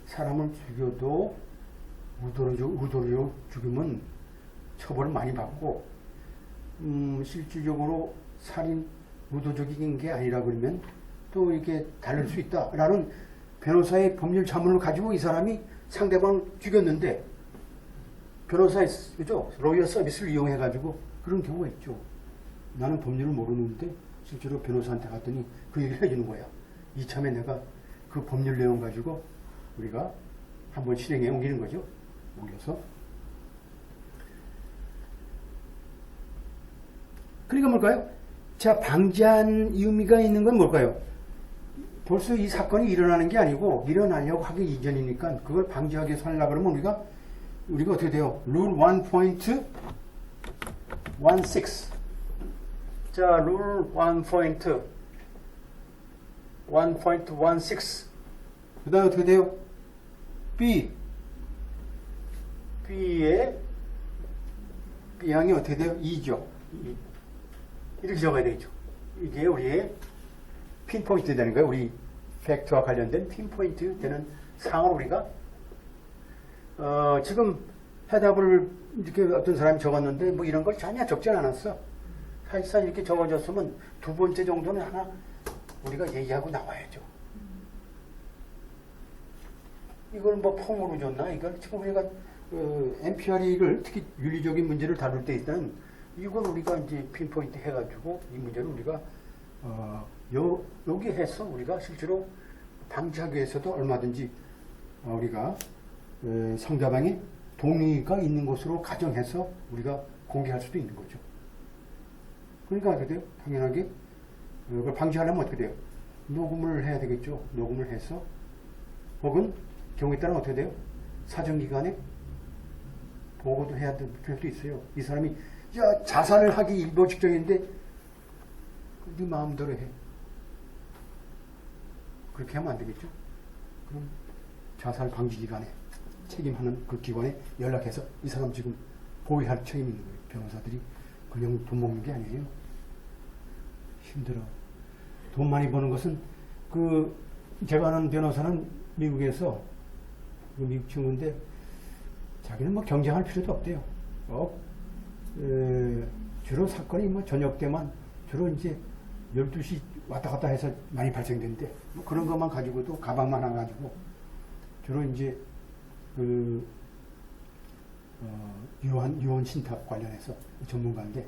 사람을 죽여도 의도로 죽이면 처벌을 많이 받고, 실질적으로 살인, 의도적인 게 아니라 그러면 또 이렇게 다를 수 있다라는 변호사의 법률 자문을 가지고 이 사람이 상대방을 죽였는데, 변호사의, 그죠? 로이어 서비스를 이용해가지고 그런 경우가 있죠. 나는 법률을 모르는데 실제로 변호사한테 갔더니 그 얘기를 해주는 거야. 이참에 내가 그 법률 내용 가지고 우리가 한번 실행에 옮기는 거죠. 옮겨서. 그러니까 뭘까요? 자, 방지한 의미가 있는 건 뭘까요? 벌써 이 사건이 일어나는 게 아니고 일어나려고 하기 이전이니까 그걸 방지하기 위해서 하려고 그러면 우리가 어떻게 돼요? 룰 1.16. 자, 룰 1.16. 그 다음에 어떻게 돼요? B의 B항이 어떻게 돼요? 2죠. 이렇게 적어야 되죠. 이게 우리의 핀포인트 되는 거예요. 우리 팩트와 관련된 핀포인트 되는 사항을 우리가 지금 해답을 이렇게 어떤 사람이 적었는데 뭐 이런 걸 전혀 적지 않았어. 사실상 이렇게 적어줬으면 두 번째 정도는 하나 우리가 얘기하고 나와야죠. 이걸 뭐 폼으로 줬나? 이걸 지금 우리가 NPR을 특히 윤리적인 문제를 다룰 때 일단 이걸 우리가 이제 핀포인트 해가지고 이 문제를 우리가 여기 해서 우리가 실제로 방지하기 위해서도 얼마든지 우리가 상대방의 동의가 있는 것으로 가정해서 우리가 공개할 수도 있는 거죠. 그러니까 어떻게 돼요? 당연하게 그걸 방지하려면 어떻게 돼요? 녹음을 해야 되겠죠. 녹음을 해서 혹은 경우에 따라 어떻게 돼요? 사정기관에 보고도 해야 될 필요도 있어요. 이 사람이 자살을 하기 일보 직전인데 네 마음대로 해. 그렇게 하면 안 되겠죠. 그럼 자살 방지기관에 책임하는 그 기관에 연락해서 이 사람 지금 보호할 책임이 있는 거예요. 변호사들이 그냥 돈 먹는 게 아니에요. 힘들어. 돈 많이 버는 것은 제가 아는 변호사는 미국에서 미국 친구인데 자기는 뭐 경쟁할 필요도 없대요. 주로 사건이 뭐 저녁 때만 주로 이제 12시 왔다 갔다 해서 많이 발생되는데 뭐 그런 것만 가지고도 가방만 하나 가지고 주로 이제 유언 신탁 관련해서 전문가인데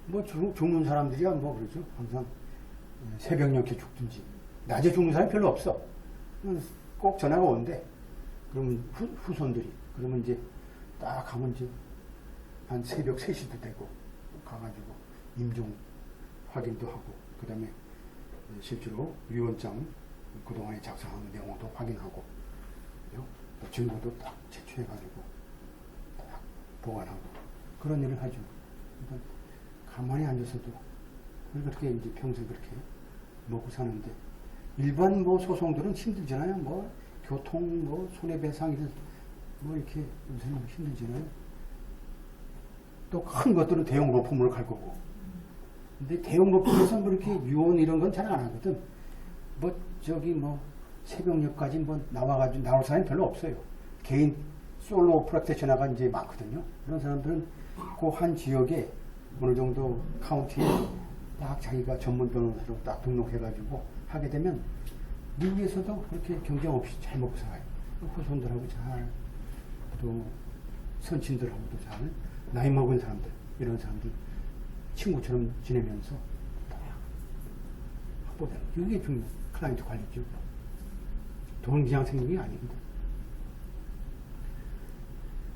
뭐 죽는 사람들이야 뭐 그러죠. 항상 새벽녘에 죽든지 낮에 죽는 사람이 별로 없어. 꼭 전화가 오는데 그러면 후손들이 그러면 이제 딱 가면 이제 한 새벽 3시도 되고 가가지고 임종 확인도 하고 그 다음에 실제로 유언장 그동안에 작성한 내용도 확인하고 또 증거도 딱 채취해가지고 딱 보관하고 그런 일을 하죠. 그러니까 가만히 앉아서도 그렇게 이제 평소에 그렇게 먹고 사는데 일반 뭐 소송들은 힘들잖아요. 뭐 교통 뭐 손해배상이든 뭐 이렇게 요새는 힘들잖아요. 또 큰 것들은 대형 로펌으로 갈 거고. 근데 대형 로펌에서 뭐 이렇게 유언 이런 건 잘 안 하거든. 뭐 새벽녘까지 뭐 나올 사람이 별로 없어요. 개인 솔로 프랙티셔너가 이제 많거든요. 그런 사람들은 그 한 지역에 어느 정도 카운티에 딱 자기가 전문 변호사로 딱 등록해가지고 하게 되면 미국에서도 그렇게 경쟁 없이 잘 먹고 살아요. 후손들하고 잘, 또 선친들하고도 잘, 나이 먹은 사람들, 이런 사람들 친구처럼 지내면서 확보되는 이게 중요해요. 클라이언트 관리죠. 돈 그냥 생긴 게 아닙니다.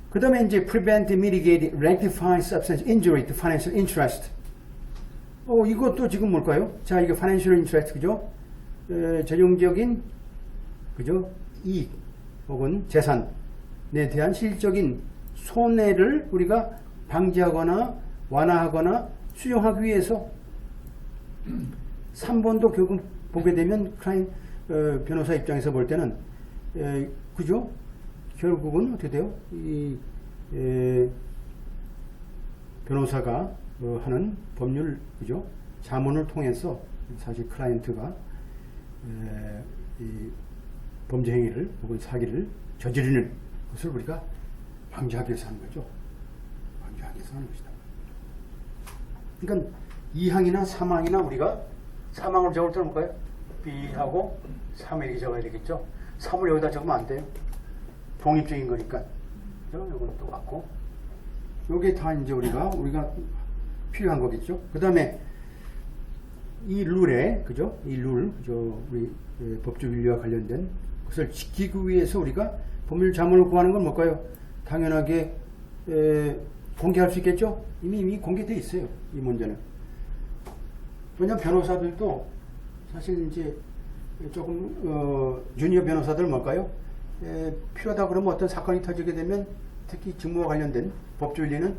그 다음에 이제 prevent, mitigate, rectify substance injury to financial interest. 이것도 지금 뭘까요? 자, 이게 financial interest, 그죠? 재정적인, 그죠? 이익, 혹은 재산에 대한 실질적인 손해를 우리가 방지하거나 완화하거나 수용하기 위해서 3번도 결국 보게 되면 변호사 입장에서 볼 때는 그죠? 결국은 어떻게 돼요? 변호사가 하는 법률 그죠? 자문을 통해서 사실 클라이언트가 범죄 행위를 혹은 사기를 저지르는 것을 우리가 방지하기 위해서 하는 거죠. 방지하기 위해서 하는 것이다. 그러니까 2항이나 3항이나 우리가 3항을 적을 때는 뭘까요? B하고 3을 이렇게 적어야 되겠죠. 3을 여기다 적으면 안 돼요. 독립적인 거니까. 이건 또 같고. 요게 다 이제 우리가 필요한 거겠죠. 그 다음에 이 룰에, 그죠? 이 룰, 우리 법적 윤리와 관련된 것을 지키기 위해서 우리가 법률 자문을 구하는 건 뭘까요? 당연하게 공개할 수 있겠죠? 이미 공개되어 있어요. 이 문제는. 왜냐하면 변호사들도 사실 이제 조금 주니어 변호사들 뭘까요? 필요하다 그러면 어떤 사건이 터지게 되면 특히 직무와 관련된 법적 윤리는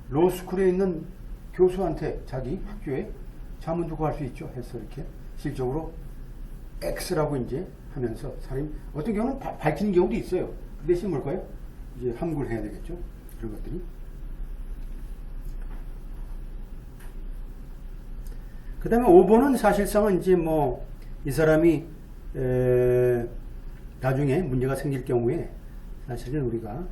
로스쿨에 있는 교수한테 자기 학교에 자문도 구할 수 있죠. 해서 이렇게 실적으로 X라고 이제 하면서 사람이 어떤 경우는 밝히는 경우도 있어요. 그 대신 뭘까요? 이제 함구를 해야 되겠죠. 그런 것들이. 그 다음에 5번은 사실상은 이제 뭐 이 사람이 나중에 문제가 생길 경우에 사실은 우리가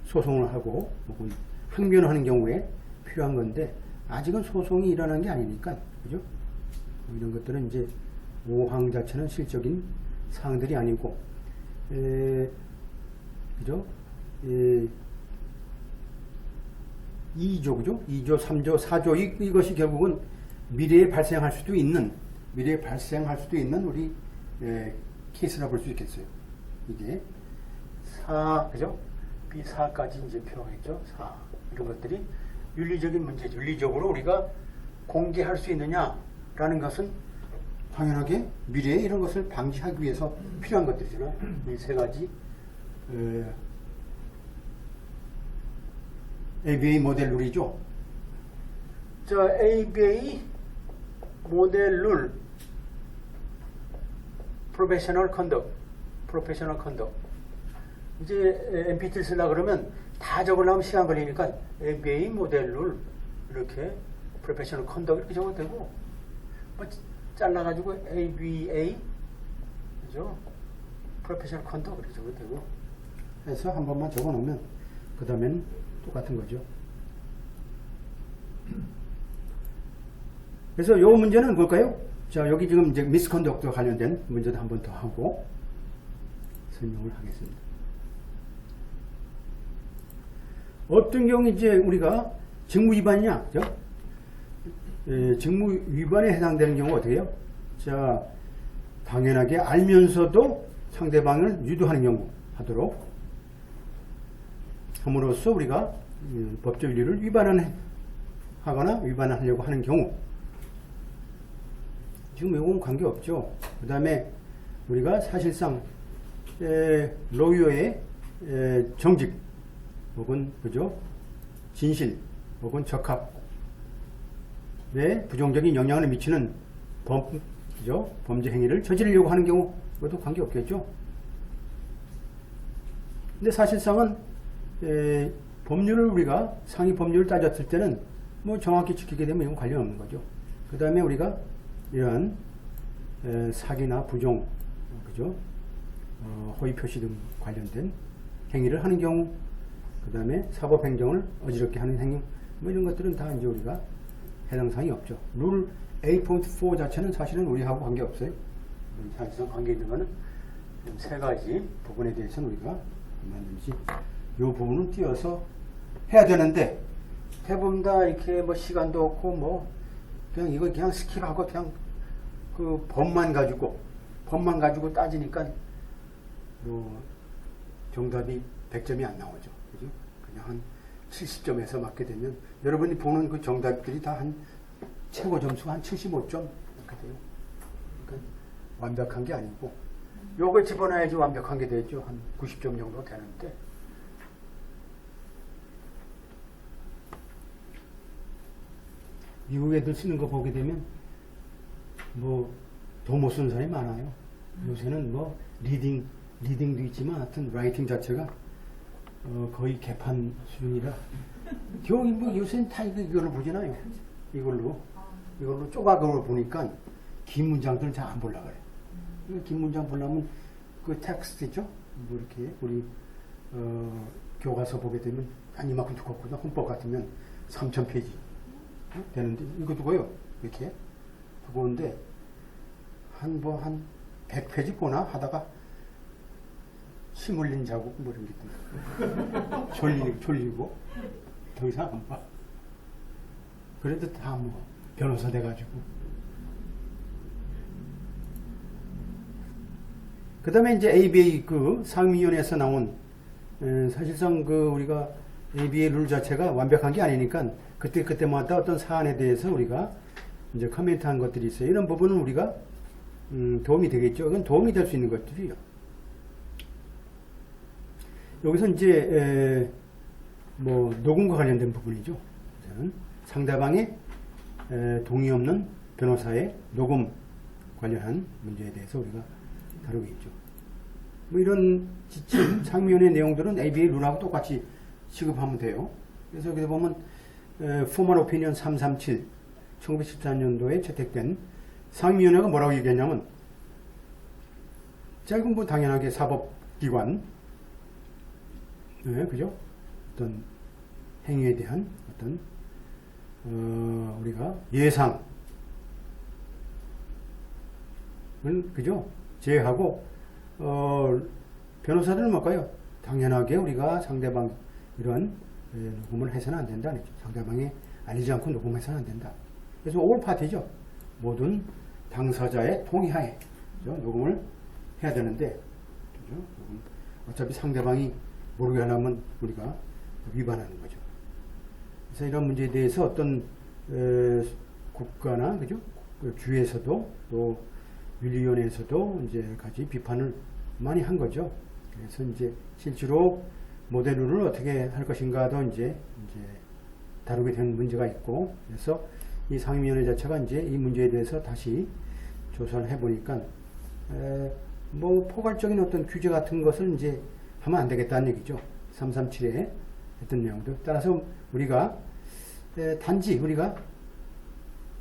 소송을 하고 혹은 항변을 하는 경우에 필요한 건데 아직은 소송이 일어난 게 아니니까 그죠? 이런 것들은 이제 5항 자체는 실적인 사항들이 아니고 그죠? 2조 그죠? 2조, 3조, 4조 이것이 결국은 미래에 발생할 수도 있는 우리 케이스라 볼 수 있겠어요. 이게 4 그죠? B4까지 이제 필요하겠죠. 4 이런 것들이 윤리적인 문제죠. 윤리적으로 우리가 공개할 수 있느냐라는 것은 당연하게 미래에 이런 것을 방지하기 위해서 필요한 것들이잖아요. 이 세 가지 ABA 모델 룰이죠. 자, ABA 모델 룰 프로페셔널 컨덕 이제 MPT를 쓰려고 그러면 다 적으려면 시간 걸리니까 ABA 모델 룰 이렇게 프로페셔널 컨덕 이렇게 적어도 되고 뭐 잘라가지고 ABA 그죠? 프로페셔널 컨덕 이렇게 적어도 되고 해서 한 번만 적어 놓으면 그 다음엔 똑같은 거죠. 그래서 요 문제는 뭘까요? 자, 여기 지금 이제 미스컨덕트와 관련된 문제도 한 번 더 하고 설명을 하겠습니다. 어떤 경우 이제 우리가 직무 위반이냐, 그죠? 직무 위반에 해당되는 경우가 어떻게 해요? 자, 당연하게 알면서도 상대방을 유도하는 경우 하도록 함으로써 우리가 법적 윤리를 위반하거나 위반하려고 하는 경우 지금 이건 관계없죠. 그 다음에 우리가 사실상 로이어의 정직 혹은 그죠? 진실 혹은 적합에 부정적인 영향을 미치는 범죄 행위를 저지르려고 하는 경우 그것도 관계없겠죠. 근데 사실상은 법률을 우리가 상위 법률을 따졌을 때는 뭐 정확히 지키게 되면 이건 관련 없는 거죠. 그 다음에 우리가 이러한 사기나 부정, 그죠? 허위 표시 등 관련된 행위를 하는 경우, 그 다음에 사법행정을 어지럽게 하는 행위, 뭐 이런 것들은 다 이제 우리가 해당 사항이 없죠. 룰 8.4 자체는 사실은 우리하고 관계 없어요. 사실상 관계 있는 거는 세 가지 부분에 대해서는 우리가 얼마든지 이 부분은 띄어서 해야 되는데 대부분 다 이렇게 뭐 시간도 없고 뭐 그냥 이거 그냥 스킵하고 그냥 그 법만 가지고 따지니까 뭐 정답이 100점이 안 나오죠. 그죠? 그냥 한 70점에서 맞게 되면 여러분이 보는 그 정답들이 다 한 최고 점수가 한 75점 이렇게 돼요. 그러니까 완벽한 게 아니고 요걸 집어넣어야지 완벽한 게 되죠. 한 90점 정도 되는데 미국 애들 쓰는 거 보게 되면 뭐 더 못 쓰는 사람이 많아요. 요새는 뭐 리딩도 있지만 하여튼 라이팅 자체가 거의 개판 수준이라 겨우 뭐 요새는 다 이걸로 보잖아요. 이걸로 조각으로 보니까 긴 문장들은 잘 안 보려고 그래. 긴 문장 보려면 그 텍스트 있죠? 뭐 이렇게 우리 교과서 보게 되면 한 이만큼 두껍거든요. 헌법 같으면 3,000페이지 되는데 이거 두고요. 이렇게 두꺼운데 한 100페이지 보나 하다가 침 흘린 자국 뭐 이런 게 있던데 졸리고 더 이상 안 봐. 그래도 다 뭐 변호사 돼가지고. 그 다음에 이제 ABA 그 상임위원회에서 나온 사실상 그 우리가 ABA 룰 자체가 완벽한 게 아니니까 그때마다 어떤 사안에 대해서 우리가 이제 커멘트한 것들이 있어요. 이런 부분은 우리가 도움이 되겠죠. 이건 도움이 될 수 있는 것들이요. 여기서 이제 뭐 녹음과 관련된 부분이죠. 저는 상대방의 동의 없는 변호사의 녹음 관련한 문제에 대해서 우리가 다루겠죠. 뭐 이런 지침, 상임위원회 내용들은 ABA 룰하고 똑같이 취급하면 돼요. 그래서 여기 보면 포멀 오피니언 337 1914년도에 채택된 상임위원회가 뭐라고 얘기했냐면, 자, 이건 뭐 당연하게 사법기관, 그죠? 어떤 행위에 대한 어떤 우리가 예상을 그죠? 제외하고 변호사들은 뭘까요? 당연하게 우리가 상대방 이런 녹음을 해서는 안 된다. 상대방이 아니지 않고 녹음해서는 안 된다. 그래서 올 파티죠. 모든 당사자의 동의하에 그죠? 녹음을 해야 되는데, 그죠? 어차피 상대방이 모르게 하면 우리가 위반하는 거죠. 그래서 이런 문제에 대해서 어떤 국가나 그죠? 주에서도 또 윤리위원회에서도 이제 같이 비판을 많이 한 거죠. 그래서 이제 실제로 모델룰을 어떻게 할 것인가도 이제 다루게 된 문제가 있고, 그래서 이 상임위원회 자체가 이제 이 문제에 대해서 다시 조사를 해보니까 뭐 포괄적인 어떤 규제 같은 것을 이제 하면 안 되겠다는 얘기죠. 337에 했던 내용들. 따라서 우리가 단지 우리가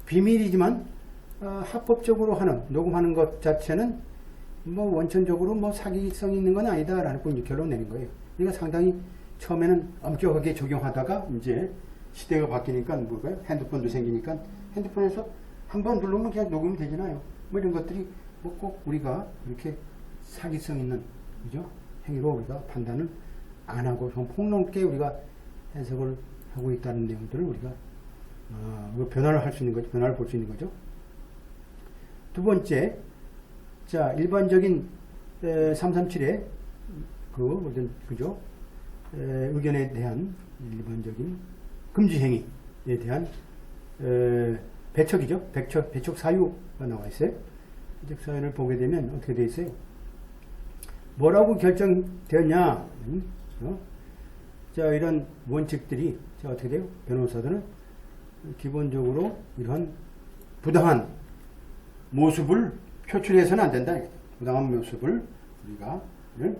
비밀이지만 합법적으로 하는 녹음하는 것 자체는 뭐 원천적으로 뭐 사기성이 있는 건 아니다라는 걸 이제 결론 내는 거예요. 그러니까 상당히 처음에는 엄격하게 적용하다가 이제 시대가 바뀌니까 뭐가요? 핸드폰도 생기니까 핸드폰에서 한번 누르면 그냥 녹음이 되잖아요. 뭐 이런 것들이 뭐 꼭 우리가 이렇게 사기성 있는 그죠? 행위로 우리가 판단을 안 하고 좀 폭넓게 우리가 해석을 하고 있다는 내용들을 우리가 변화를 할 수 있는 거죠. 변화를 볼 수 있는 거죠. 두 번째, 자, 일반적인 337의 그죠? 의견에 대한 일반적인 금지 행위에 대한 배척이죠. 배척 사유가 나와 있어요. 배척 사유를 보게 되면 어떻게 되어 있어요? 뭐라고 결정되었냐? 자, 이런 원칙들이 자, 어떻게 돼요? 변호사들은 기본적으로 이런 부당한 모습을 표출해서는 안 된다. 부당한 모습을 우리가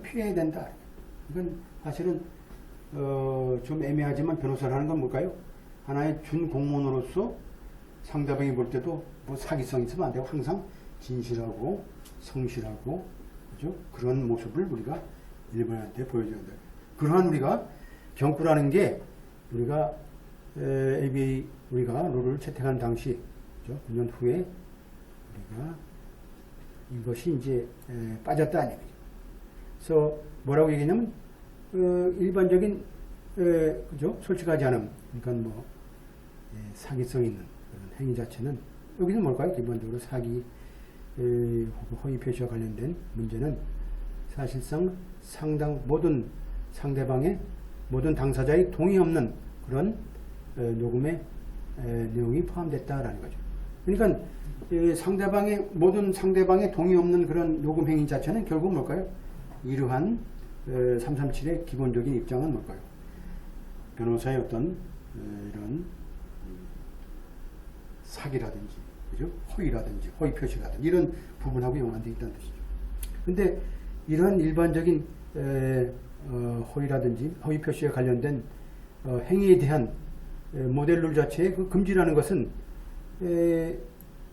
피해야 된다. 이건 사실은 좀 애매하지만 변호사를 하는 건 뭘까요? 하나의 준공무원으로서 상대방이 볼 때도 뭐 사기성 있으면 안 되고 항상 진실하고 성실하고 그죠? 그런 모습을 우리가 일반한테 보여줘야 된다. 그러한 우리가 경구라는 게 우리가 ABA 우리가 룰을 채택한 당시 그죠? 9년 후에 우리가 이것이 이제 빠졌다 아니에요. 그래서 뭐라고 얘기하냐면 일반적인 그죠? 솔직하지 않음, 그러니까 뭐 사기성 있는 그런 행위 자체는 여기서 뭘까요? 기본적으로 사기 허위 표시와 관련된 문제는 사실상 모든 상대방의 모든 당사자의 동의 없는 그런 녹음의 내용이 포함됐다라는 거죠. 그러니까 모든 상대방의 동의 없는 그런 녹음 행위 자체는 결국 뭘까요? 이러한 337의 기본적인 입장은 뭘까요? 변호사의 어떤 이런 사기라든지, 그죠? 허위라든지, 허위 표시라든지 이런 부분하고 연관되어 있다는 뜻이죠. 근데 이런 일반적인 허위라든지 허위 표시에 관련된 행위에 대한 모델룰 자체의 그 금지라는 것은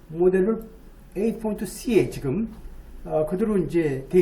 모델룰 8.C에 지금 그대로 이제